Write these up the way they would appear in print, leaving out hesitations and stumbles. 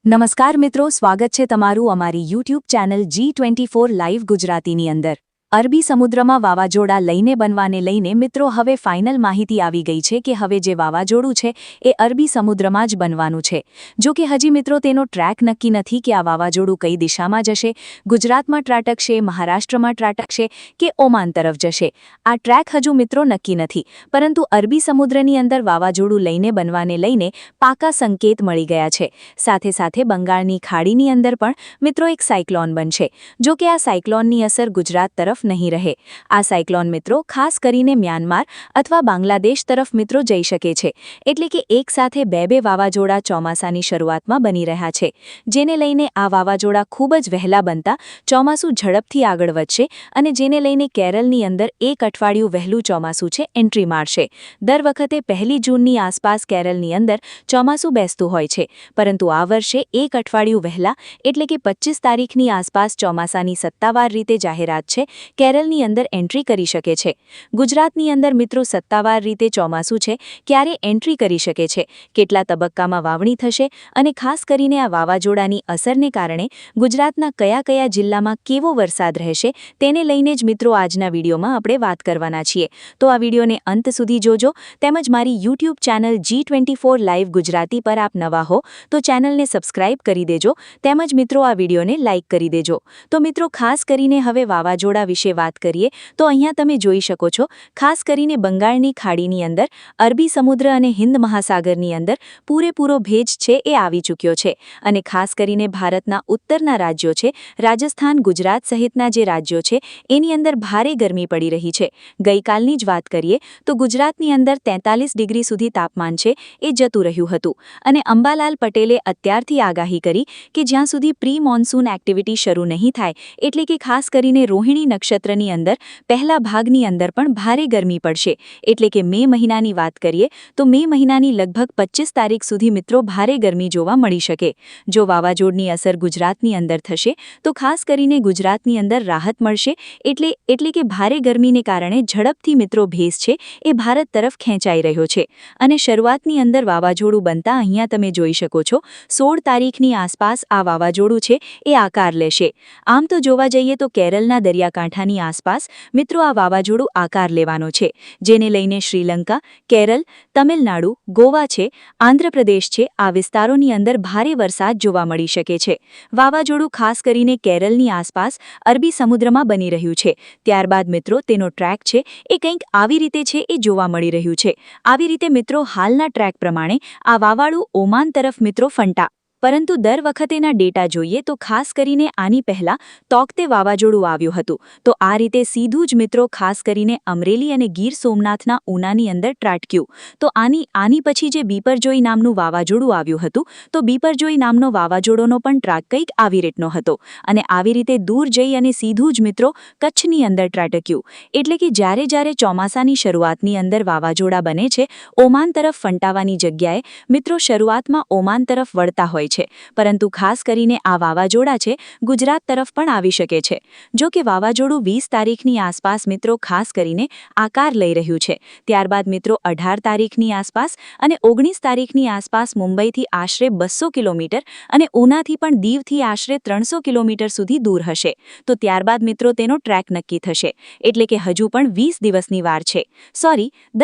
નમસ્કાર મિત્રો, સ્વાગત છે તમારું અમારી યુટ્યુબ ચેનલ G24 લાઈવ ગુજરાતીની અંદર। અરબી સમુદ્રમાં વાવાઝોડા લઈને બનવાને લઈને મિત્રો હવે ફાઇનલ માહિતી આવી ગઈ છે કે હવે જે વાવાઝોડું છે એ અરબી સમુદ્રમાં જ બનવાનું છે। જો કે હજી મિત્રો તેનો ટ્રેક નક્કી નથી કે આ વાવાઝોડું કઈ દિશામાં જશે, ગુજરાતમાં ત્રાટકશે, મહારાષ્ટ્રમાં ત્રાટકશે કે ઓમાન તરફ જશે, આ ટ્રેક હજુ મિત્રો નક્કી નથી। પરંતુ અરબી સમુદ્રની અંદર વાવાઝોડું લઈને બનવાને લઈને પાકા સંકેત મળી ગયા છે। સાથે સાથે બંગાળની ખાડીની અંદર પણ મિત્રો એક સાયક્લોન બનશે। જો કે આ સાયક્લોનની અસર ગુજરાત તરફ નહીં રહે। આ સાયક્લોન મિત્રો ખાસ કરીને મ્યાનમાર અથવા બાંગ્લાદેશ તરફ મિત્રો જઈ શકે છે। એટલે કે એક સાથે બે વાવાઝોડા ચોમાસાની શરૂઆતમાં બની રહ્યા છે, જેને લઈને આ વાવાઝોડા ખૂબ જ વહેલા બનતા ચોમાસું ઝડપથી આગળ વધશે અને જેને લઈને કેરળની અંદર એક અઠવાડિયું વહેલું ચોમાસું છે એન્ટ્રી મારશે। દર વખતે 1 જૂનની આસપાસ કેરળની અંદર ચોમાસું બેસતું હોય છે, પરંતુ આ વર્ષે એક અઠવાડિયું વહેલા એટલે કે 25 તારીખની આસપાસ ચોમાસાની સત્તાવાર રીતે જાહેરાત છે કેરળની અંદર એન્ટ્રી કરી શકે છે। ગુજરાતની અંદર મિત્રો સત્તાવાર રીતે ચોમાસું છે ક્યારે એન્ટ્રી કરી શકે છે, કેટલા તબક્કામાં વાવણી થશે અને ખાસ કરીને આ વાવાઝોડાની અસરને કારણે ગુજરાતના કયા જિલ્લામાં કેવો વરસાદ રહેશે તેને લઈને જ મિત્રો આજના વિડીયોમાં આપણે વાત કરવાના છીએ। તો આ વિડીયોને અંત સુધી જોજો, તેમજ મારી YouTube channel G24 live Gujarati પર આપ નવા હો તો ચેનલને સબસ્ક્રાઇબ કરી દેજો, તેમજ મિત્રો આ વિડીયોને લાઇક કરી દેજો। તો મિત્રો ખાસ કરીને હવે વાવાઝોડા વિશે વાત કરીએ તો અહીંયા તમે જોઈ શકો છો, ખાસ કરીને બંગાળની ખાડીની અંદર અરબી સમુદ્ર અને હિન્દ મહાસાગરની અંદર પૂરેપૂરો ભેજ છે એ આવી ચૂક્યો છે અને ખાસ કરીને ભારતના ઉત્તરના રાજ્યો છે, રાજસ્થાન, ગુજરાત સહિતના જે રાજ્યો છે એની અંદર ભારે ગરમી પડી રહી છે। ગઈકાલની જ વાત કરીએ તો ગુજરાતની અંદર 43 ડિગ્રી સુધી તાપમાન છે એ જતું રહ્યું હતું અને અંબાલાલ પટેલે અત્યારથી આગાહી કરી કે જ્યાં સુધી પ્રી મોન્સૂન એક્ટિવિટી શરૂ નહીં થાય, એટલે કે ખાસ કરીને રોહિણી નક્ષત્રની અંદર પહેલા ભાગની અંદર પણ ભારે ગરમી પડશે। એટલે કે મે મહિનાની વાત કરીએ તો મે મહિનાની લગભગ 25 તારીખ સુધી મિત્રો ભારે ગરમી જોવા મળી શકે। જો વાવાઝોડની અસર ગુજરાતની અંદર થશે તો ખાસ કરીને ગુજરાતની અંદર રાહત મળશે, એટલે કે ભારે ગરમીને કારણે ઝડપથી મિત્રો ભેજ છે એ ભારત તરફ ખેંચાઈ રહ્યો છે અને શરૂઆતની અંદર વાવાઝોડું બનતા અહીંયા તમે જોઈ શકો છો 16 તારીખની આસપાસ આ વાવાઝોડું છે એ આકાર લેશે। આમ તો જોવા જઈએ તો કેરળના દરિયાકાંઠાની આસપાસ મિત્રો આ વાવાઝોડું આકાર લેવાનો છે, જેને લઈને શ્રીલંકા, કેરળ, તમિલનાડુ, ગોવા છે, આંધ્રપ્રદેશ છે, આ વિસ્તારોની અંદર ભારે વરસાદ જોવા મળી શકે છે। વાવાઝોડું ખાસ કરીને કેરળની આસપાસ અરબી સમુદ્રમાં બની રહ્યું છે, ત્યારબાદ મિત્રો તેનો ટ્રેક છે એ કંઈક આવી રીતે છે એ જોવા મળી રહ્યું છે। આવી રીતે મિત્રો હાલના ટ્રેક પ્રમાણે આ વાવાઝોડું ઓમાન તરફ મિત્રો ફંટા, પરંતુ દર વખતેના ડેટા જોઈએ તો ખાસ કરીને આની પહેલા તોકતે વાવાઝોડું આવ્યું હતું, તો આ રીતે સીધું જ મિત્રો ખાસ કરીને અમરેલી અને ગીર સોમનાથના ઉનાની અંદર ત્રાટક્યું। તો આની પછી જે બીપરજોય નામનું વાવાઝોડું આવ્યું હતું, તો બીપરજોય નામનો વાવાઝોડોનો પણ ટ્રેક કંઈક આવી રીતનો હતો અને આવી રીતે દૂર જઈ અને સીધું જ મિત્રો કચ્છની અંદર ત્રાટક્યું। એટલે કે જ્યારે ચોમાસાની શરૂઆતની અંદર વાવાઝોડા બને છે ઓમાન તરફ ફંટાવાની જગ્યાએ મિત્રો શરૂઆતમાં ઓમાન તરફ વળતા હોય છે, પરંતુ ખાસ કરીને આ વાવાઝોડા છે ગુજરાત તરફ પણ આવી શકે છે। જો કે વાવાઝોડું 20 તારીખની આસપાસ મિત્રો ખાસ કરીને આકાર લઈ રહ્યું છે, ત્યારબાદ મિત્રો 18 તારીખની આસપાસ અને 19 તારીખની આસપાસ મુંબઈથી આશરે 200 કિલોમીટર અને ઉનાથી પણ દીવથી આશરે 300 કિલોમીટર સુધી દૂર હશે। તો ત્યારબાદ મિત્રો તેનો ટ્રેક નક્કી થશે, એટલે કે હજુ પણ 20 દિવસની વાર છે,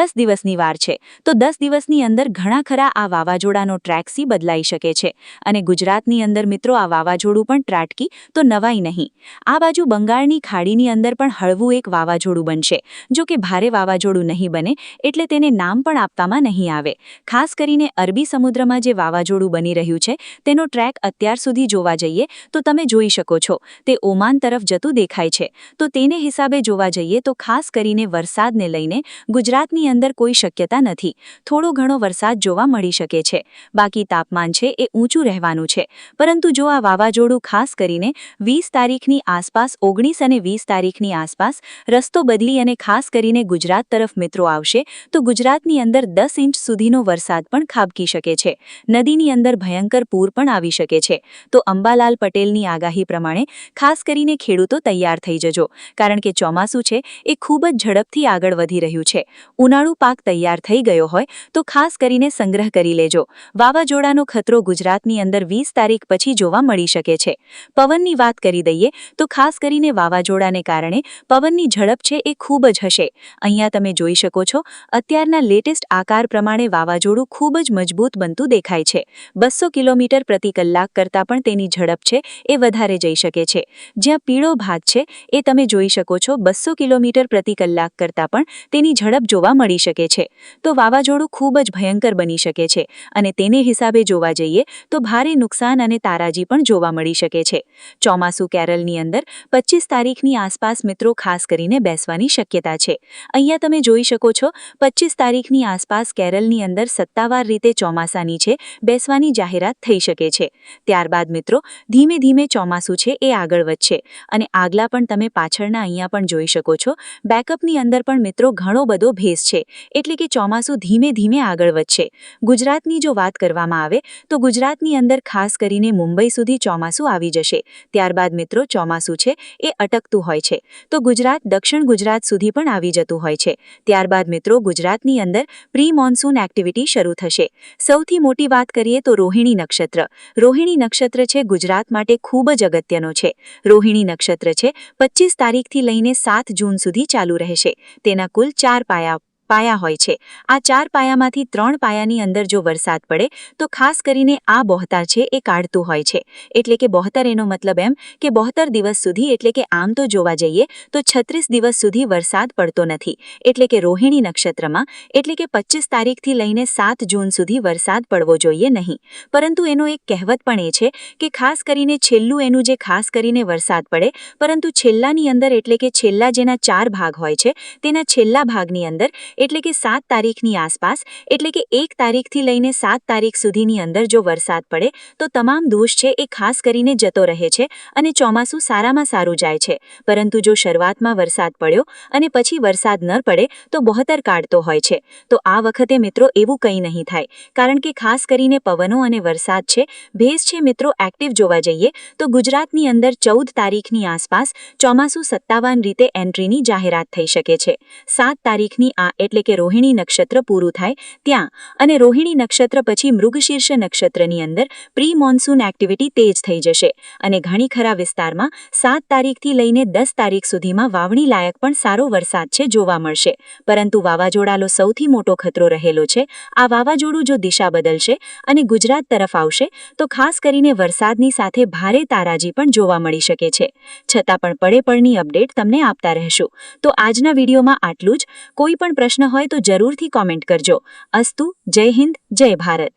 10 દિવસની વાર છે। તો 10 દિવસની અંદર ઘણા ખરા આ વાવાઝોડાનો ટ્રેક સી બદલાઈ શકે છે અને ગુજરાતની અંદર મિત્રો આ વાવાઝોડું પણ ત્રાટકી તો નવાઈ નહીં। આ બાજુ બંગાળની ખાડીની અંદર પણ હળવું એક વાવાઝોડું બનશે, જો કે ભારે વાવાઝોડું નહીં બને એટલે તેને નામ પણ આપવામાં નહીં આવે। ખાસ કરીને અરબી સમુદ્રમાં જે વાવાઝોડું બની રહ્યું છે તેનો ટ્રેક અત્યાર સુધી જોવા જઈએ તો તમે જોઈ શકો છો તે ઓમાન તરફ જતું દેખાય છે। તો તેને હિસાબે જોવા જઈએ તો ખાસ કરીને વરસાદને લઈને ગુજરાતની અંદર કોઈ શક્યતા નથી, થોડો ઘણો વરસાદ જોવા મળી શકે છે, બાકી તાપમાન છે એ ઊંચું રહેવાનું છે। પરંતુ જો આ વાવાઝોડું ખાસ કરીને 20 તારીખની આસપાસ, 19 અને 20 તારીખની આસપાસ રસ્તો બદલી અને ખાસ કરીને ગુજરાત તરફ મિત્રો આવશે તો ગુજરાતની અંદર 10 ઇંચ સુધીનો વરસાદ પણ ખાબકી શકે છે, નદીની અંદર ભયંકર પૂર પણ આવી શકે છે। તો અંબાલાલ પટેલની આગાહી પ્રમાણે ખાસ કરીને ખેડૂતો તૈયાર થઈ જજો, કારણ કે ચોમાસું છે એ ખૂબ જ ઝડપથી આગળ વધી રહ્યું છે। ઉનાળુ પાક તૈયાર થઈ ગયો હોય તો ખાસ કરીને સંગ્રહ કરી લેજો। વાવાઝોડાનો ખતરો ગુજરાતની ગુજરાતની અંદર 20 તારીખ પછી જોવા મળી શકે છે. પવનની વાત કરી દઈએ તો ખાસ કરીને વાવાઝોડાને કારણે પવનની ઝડપ છે એ ખૂબ જ હશે. અહીંયા તમે જોઈ શકો છો અત્યારના લેટેસ્ટ આકાર પ્રમાણે વાવાઝોડું ખૂબ જ મજબૂત બનતું દેખાય છે. 200 કિલોમીટર પ્રતિ કલાક કરતાં પણ તેની ઝડપ છે એ વધારે જઈ શકે છે. જ્યાં પીળો ભાગ છે એ તમે જોઈ શકો છો 200 કિલોમીટર પ્રતિ કલાક કરતાં પણ તેની ઝડપ જોવા મળી શકે છે. તો વાવાઝોડું ખૂબ જ ભયંકર બની શકે છે અને તેને હિસાબે જોવા જઈએ તો ભારે નુકસાન અને તારાજી પણ જોવા મળી શકે છે. ચોમાસું કેરળની અંદર 25 તારીખની આસપાસ મિત્રો ખાસ કરીને બેસવાની શક્યતા છે. અહીંયા તમે જોઈ શકો છો 25 તારીખની આસપાસ કેરળની અંદર સત્તાવાર રીતે ચોમાસાની છે બેસવાની જાહેરાત થઈ શકે છે. ત્યારબાદ મિત્રો ધીમે ધીમે ચોમાસું છે એ આગળ વધશે અને આગલા પણ તમે પાછળના અહીંયા પણ જોઈ શકો છો. બેકઅપની અંદર પણ મિત્રો ઘણો બધો ભેસ છે એટલે કે ચોમાસું ધીમે ધીમે આગળ વધશે. ગુજરાતની જો વાત કરવામાં આવે તો ગુજરાતની અંદર ખાસ કરીને મુંબઈ સુધી ચોમાસું આવી જશે. ત્યારબાદ મિત્રો ચોમાસું છે એ અટકતું હોય છે તો ગુજરાત દક્ષિણ ગુજરાત સુધી પણ આવી જતું હોય છે. ત્યારબાદ મિત્રો ગુજરાતની અંદર પ્રી મોન્સૂન એક્ટિવિટી શરૂ થશે. સૌથી મોટી વાત કરીએ તો રોહિણી નક્ષત્ર. રોહિણી નક્ષત્ર છે ગુજરાત માટે ખૂબ જ અગત્યનો છે. રોહિણી નક્ષત્ર છે 25 તારીખથી લઈને 7 જૂન સુધી ચાલુ રહેશે. તેના કુલ 4 પાયા હોય છે. આ 4 પાયામાંથી 3 પાયાની અંદર જો વરસાદ પડે તો ખાસ કરીને આ બોહતર છે એ કાઢતું હોય છે. એટલે કે બોહતર એનો મતલબ એમ કે 72 દિવસ સુધી એટલે કે આમ તો જોવા જઈએ તો 36 દિવસ સુધી વરસાદ પડતો નથી. એટલે કે રોહિણી નક્ષત્રમાં એટલે કે 25 તારીખથી લઈને 7 જૂન સુધી વરસાદ પડવો જોઈએ નહીં. પરંતુ એનો એક કહેવત પણ એ છે કે ખાસ કરીને છેલ્લું એનું જે ખાસ કરીને વરસાદ પડે પરંતુ છેલ્લાની અંદર એટલે કે છેલ્લા જેના 4 ભાગ હોય છે તેના છેલ્લા ભાગની અંદર એટલે કે 7 તારીખની આસપાસ એટલે કે 1 તારીખથી લઈને 7 તારીખ સુધીની અંદર જો વરસાદ પડે તો તમામ દોષ છે એ ખાસ કરીને જતો રહે છે અને ચોમાસું સારામાં સારું જાય છે. પરંતુ જો શરૂઆતમાં વરસાદ પડ્યો અને પછી વરસાદ ન પડે તો બોહતર કાઢતો હોય છે. તો આ વખતે મિત્રો એવું કંઈ નહીં થાય કારણ કે ખાસ કરીને પવનો અને વરસાદ છે ભેજ છે મિત્રો એક્ટિવ જોવા જઈએ તો ગુજરાતની અંદર 14 તારીખની આસપાસ ચોમાસું સત્તાવાર રીતે એન્ટ્રીની જાહેરાત થઈ શકે છે. 7 તારીખની આ એટલે કે રોહિણી નક્ષત્ર પૂરું થાય ત્યાં અને રોહિણી નક્ષત્ર પછી મૃગશીર્ષ નક્ષત્રની અંદર પ્રી મોન્સૂન એક્ટિવિટી તેજ થઈ જશે અને ઘણી ખરા વિસ્તારમાં 7 તારીખથી લઈને 10 તારીખ સુધીમાં વાવણી લાયક પણ સારો વરસાદ છે જોવા મળશે. પરંતુ વાવાઝોડાનો સૌથી મોટો ખતરો રહેલો છે. આ વાવાઝોડું જો દિશા બદલશે અને ગુજરાત તરફ આવશે તો ખાસ કરીને વરસાદની સાથે ભારે તારાજી પણ જોવા મળી શકે છે. છતાં પણ પડે અપડેટ તમને આપતા રહેશું. તો આજના વિડીયોમાં આટલું જ. કોઈ પણ પ્રશ્ન હોય તો જરૂરથી કોમેન્ટ કરજો. અસ્તુ. જય હિન્દ, જય ભારત.